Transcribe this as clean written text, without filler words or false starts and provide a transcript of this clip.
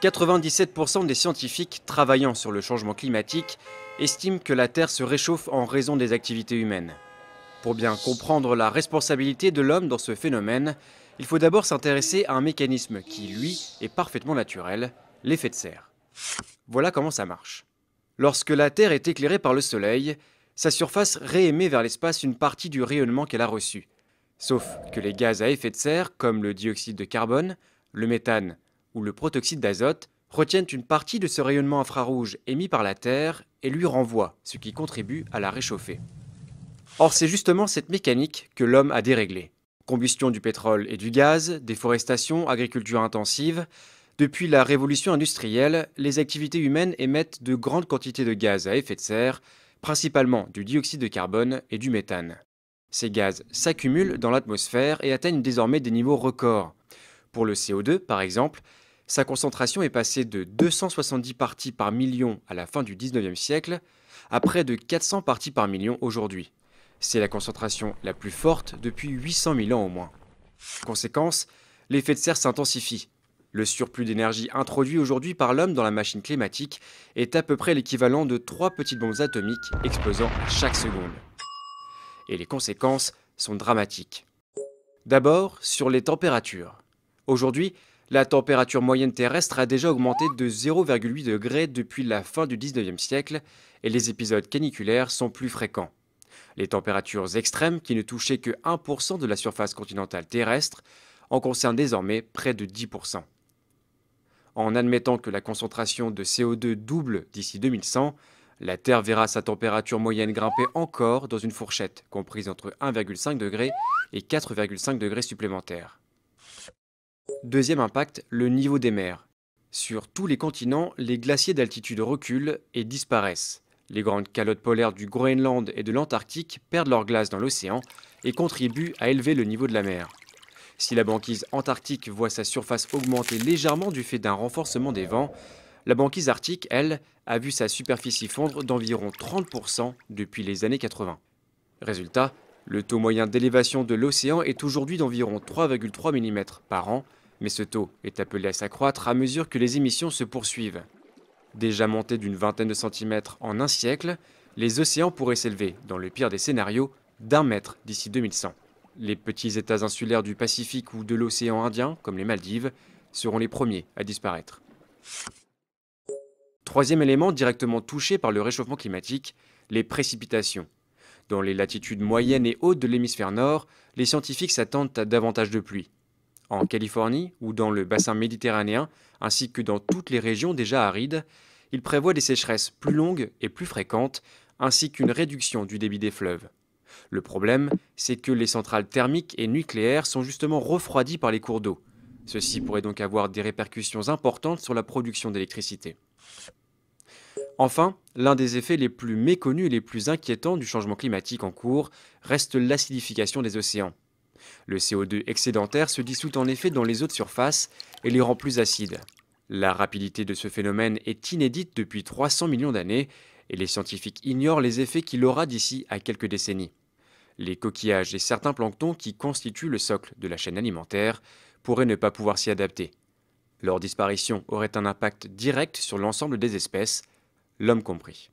97% des scientifiques travaillant sur le changement climatique estiment que la Terre se réchauffe en raison des activités humaines. Pour bien comprendre la responsabilité de l'homme dans ce phénomène, il faut d'abord s'intéresser à un mécanisme qui, lui, est parfaitement naturel, l'effet de serre. Voilà comment ça marche. Lorsque la Terre est éclairée par le Soleil, sa surface réémet vers l'espace une partie du rayonnement qu'elle a reçu. Sauf que les gaz à effet de serre, comme le dioxyde de carbone, le méthane ou le protoxyde d'azote, retiennent une partie de ce rayonnement infrarouge émis par la Terre et lui renvoient, ce qui contribue à la réchauffer. Or, c'est justement cette mécanique que l'homme a déréglée. Combustion du pétrole et du gaz, déforestation, agriculture intensive. Depuis la révolution industrielle, les activités humaines émettent de grandes quantités de gaz à effet de serre, principalement du dioxyde de carbone et du méthane. Ces gaz s'accumulent dans l'atmosphère et atteignent désormais des niveaux records. Pour le CO2, par exemple, sa concentration est passée de 270 parties par million à la fin du 19e siècle à près de 400 parties par million aujourd'hui. C'est la concentration la plus forte depuis 800 000 ans au moins. Conséquence, l'effet de serre s'intensifie. Le surplus d'énergie introduit aujourd'hui par l'homme dans la machine climatique est à peu près l'équivalent de 3 petites bombes atomiques explosant à chaque seconde. Et les conséquences sont dramatiques. D'abord, sur les températures. Aujourd'hui, la température moyenne terrestre a déjà augmenté de 0,8 degrés depuis la fin du 19e siècle et les épisodes caniculaires sont plus fréquents. Les températures extrêmes, qui ne touchaient que 1% de la surface continentale terrestre, en concernent désormais près de 10%. En admettant que la concentration de CO2 double d'ici 2100, la Terre verra sa température moyenne grimper encore dans une fourchette comprise entre 1,5 degré et 4,5 degrés supplémentaires. Deuxième impact, le niveau des mers. Sur tous les continents, les glaciers d'altitude reculent et disparaissent. Les grandes calottes polaires du Groenland et de l'Antarctique perdent leur glace dans l'océan et contribuent à élever le niveau de la mer. Si la banquise antarctique voit sa surface augmenter légèrement du fait d'un renforcement des vents, la banquise arctique, elle, a vu sa superficie fondre d'environ 30% depuis les années 80. Résultat, le taux moyen d'élévation de l'océan est aujourd'hui d'environ 3,3 mm par an, mais ce taux est appelé à s'accroître à mesure que les émissions se poursuivent. Déjà montés d'une vingtaine de centimètres en un siècle, les océans pourraient s'élever, dans le pire des scénarios, d'1 mètre d'ici 2100. Les petits États insulaires du Pacifique ou de l'océan Indien, comme les Maldives, seront les premiers à disparaître. Troisième élément directement touché par le réchauffement climatique, les précipitations. Dans les latitudes moyennes et hautes de l'hémisphère nord, les scientifiques s'attendent à davantage de pluie. En Californie ou dans le bassin méditerranéen, ainsi que dans toutes les régions déjà arides, ils prévoient des sécheresses plus longues et plus fréquentes, ainsi qu'une réduction du débit des fleuves. Le problème, c'est que les centrales thermiques et nucléaires sont justement refroidies par les cours d'eau. Ceci pourrait donc avoir des répercussions importantes sur la production d'électricité. Enfin, l'un des effets les plus méconnus et les plus inquiétants du changement climatique en cours reste l'acidification des océans. Le CO2 excédentaire se dissout en effet dans les eaux de surface et les rend plus acides. La rapidité de ce phénomène est inédite depuis 300 millions d'années et les scientifiques ignorent les effets qu'il aura d'ici à quelques décennies. Les coquillages et certains planctons qui constituent le socle de la chaîne alimentaire pourraient ne pas pouvoir s'y adapter. Leur disparition aurait un impact direct sur l'ensemble des espèces, l'homme compris.